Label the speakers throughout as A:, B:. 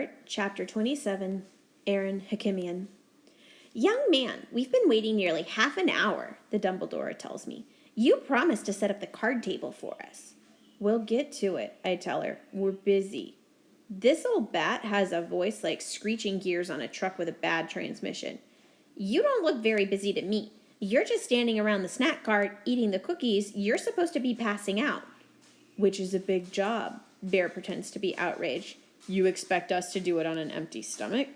A: Start, Chapter 27, Aaron Hakimian. Young man, we've been waiting nearly half an hour, the Dumbledore tells me. You promised to set up the card table for us. We'll get to it, I tell her. We're busy. This old bat has a voice like screeching gears on a truck with a bad transmission. You don't look very busy to me. You're just standing around the snack cart, eating the cookies you're supposed to be passing out. Which is a big job, Bear pretends to be outraged. You expect us to do it on an empty stomach?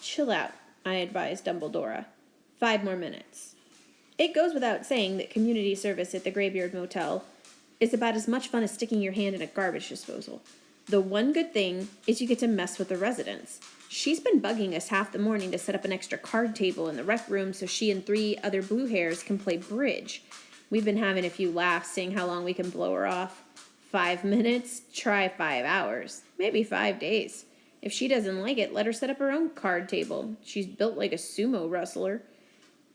A: Chill out, I advise Dumbledore. 5 more minutes. It goes without saying that community service at the Greybeard Motel is about as much fun as sticking your hand in a garbage disposal. The one good thing is you get to mess with the residents. She's been bugging us half the morning to set up an extra card table in the rec room so she and 3 other blue hairs can play bridge. We've been having a few laughs seeing how long we can blow her off. 5 minutes? Try 5 hours. Maybe 5 days. If she doesn't like it, let her set up her own card table. She's built like a sumo wrestler.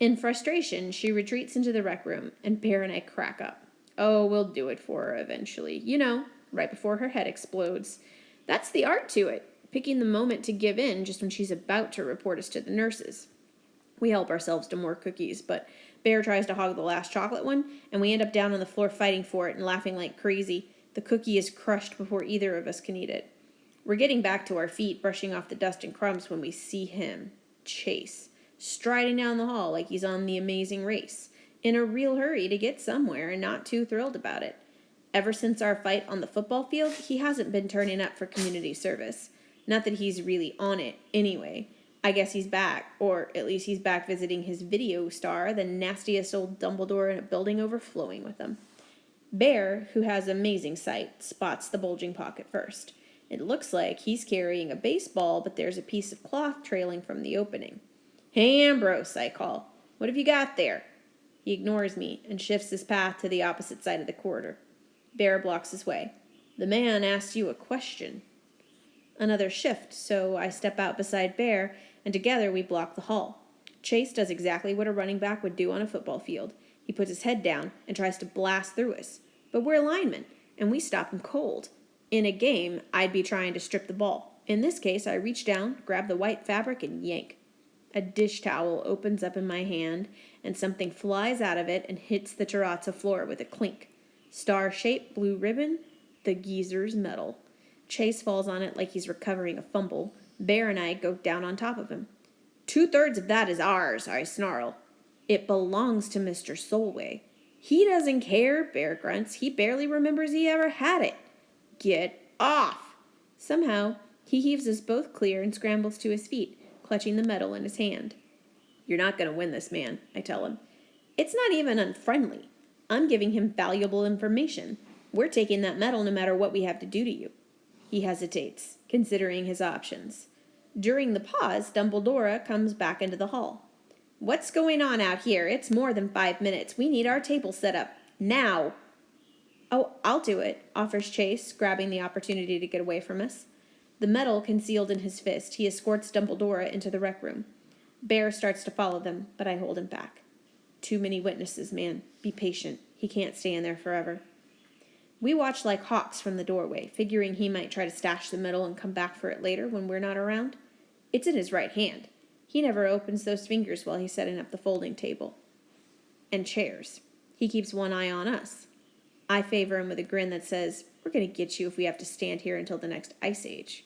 A: In frustration, she retreats into the rec room, and Bear and I crack up. Oh, we'll do it for her eventually. You know, right before her head explodes. That's the art to it. Picking the moment to give in just when she's about to report us to the nurses. We help ourselves to more cookies, but Bear tries to hog the last chocolate one, and we end up down on the floor fighting for it and laughing like crazy. The cookie is crushed before either of us can eat it. We're getting back to our feet, brushing off the dust and crumbs when we see him, Chase, striding down the hall like he's on the Amazing Race, in a real hurry to get somewhere and not too thrilled about it. Ever since our fight on the football field, he hasn't been turning up for community service. Not that he's really on it, anyway. I guess he's back, or at least he's back visiting his video star, the nastiest old Dumbledore in a building overflowing with him. Bear, who has amazing sight, spots the bulging pocket first. It looks like he's carrying a baseball, but there's a piece of cloth trailing from the opening. Hey, Ambrose, I call. What have you got there? He ignores me and shifts his path to the opposite side of the corridor. Bear blocks his way. The man asked you a question. Another shift, so I step out beside Bear, and together we block the hall. Chase does exactly what a running back would do on a football field. He puts his head down and tries to blast through us. But we're linemen, and we stop him cold. In a game, I'd be trying to strip the ball. In this case, I reach down, grab the white fabric, and yank. A dish towel opens up in my hand, and something flies out of it and hits the terrazzo floor with a clink. Star-shaped blue ribbon, the geezer's medal. Chase falls on it like he's recovering a fumble. Bear and I go down on top of him. 2/3 of that is ours, I snarl. It belongs to Mr. Solway. He doesn't care, Bear grunts. He barely remembers he ever had it. Get off! Somehow, he heaves us both clear and scrambles to his feet, clutching the medal in his hand. You're not going to win this, man, I tell him. It's not even unfriendly. I'm giving him valuable information. We're taking that medal no matter what we have to do to you. He hesitates, considering his options. During the pause, Dumbledore comes back into the hall. What's going on out here? It's more than 5 minutes. We need our table set up. Now. Oh, I'll do it, offers Chase, grabbing the opportunity to get away from us. The medal concealed in his fist, he escorts Dumbledore into the rec room. Bear starts to follow them, but I hold him back. Too many witnesses, man. Be patient. He can't stay in there forever. We watch like hawks from the doorway, figuring he might try to stash the medal and come back for it later when we're not around. It's in his right hand. He never opens those fingers while he's setting up the folding table. And chairs. He keeps one eye on us. I favor him with a grin that says, we're going to get you if we have to stand here until the next ice age.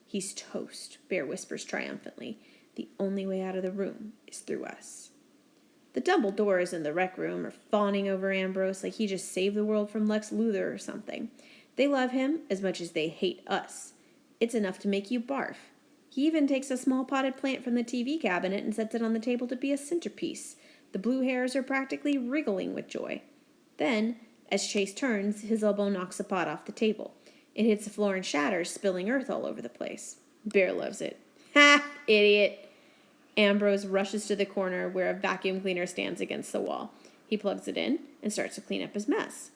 A: He's toast, Bear whispers triumphantly. The only way out of the room is through us. The Dumbledores in the rec room are fawning over Ambrose like he just saved the world from Lex Luthor or something. They love him as much as they hate us. It's enough to make you barf. He even takes a small potted plant from the TV cabinet and sets it on the table to be a centerpiece. The blue hairs are practically wriggling with joy. Then, as Chase turns, his elbow knocks a pot off the table. It hits the floor and shatters, spilling earth all over the place. Bear loves it. Ha! Idiot! Ambrose rushes to the corner where a vacuum cleaner stands against the wall. He plugs it in and starts to clean up his mess.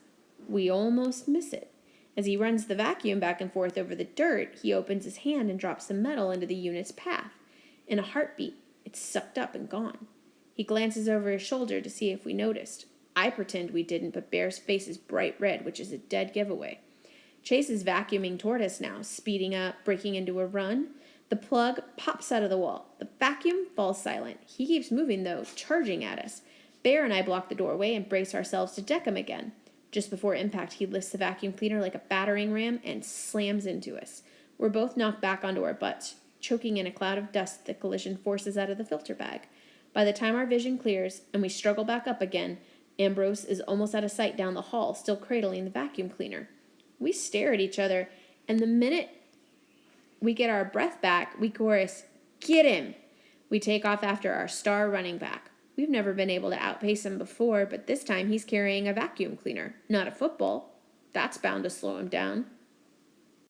A: We almost miss it. As he runs the vacuum back and forth over the dirt, he opens his hand and drops the metal into the unit's path. In a heartbeat, it's sucked up and gone. He glances over his shoulder to see if we noticed. I pretend we didn't, but Bear's face is bright red, which is a dead giveaway. Chase is vacuuming toward us now, speeding up, breaking into a run. The plug pops out of the wall. The vacuum falls silent. He keeps moving, though, charging at us. Bear and I block the doorway and brace ourselves to deck him again. Just before impact, he lifts the vacuum cleaner like a battering ram and slams into us. We're both knocked back onto our butts, choking in a cloud of dust the collision forces out of the filter bag. By the time our vision clears and we struggle back up again, Ambrose is almost out of sight down the hall, still cradling the vacuum cleaner. We stare at each other, and the minute we get our breath back, we chorus, "Get him!" We take off after our star running back. We've never been able to outpace him before, but this time he's carrying a vacuum cleaner, not a football. That's bound to slow him down.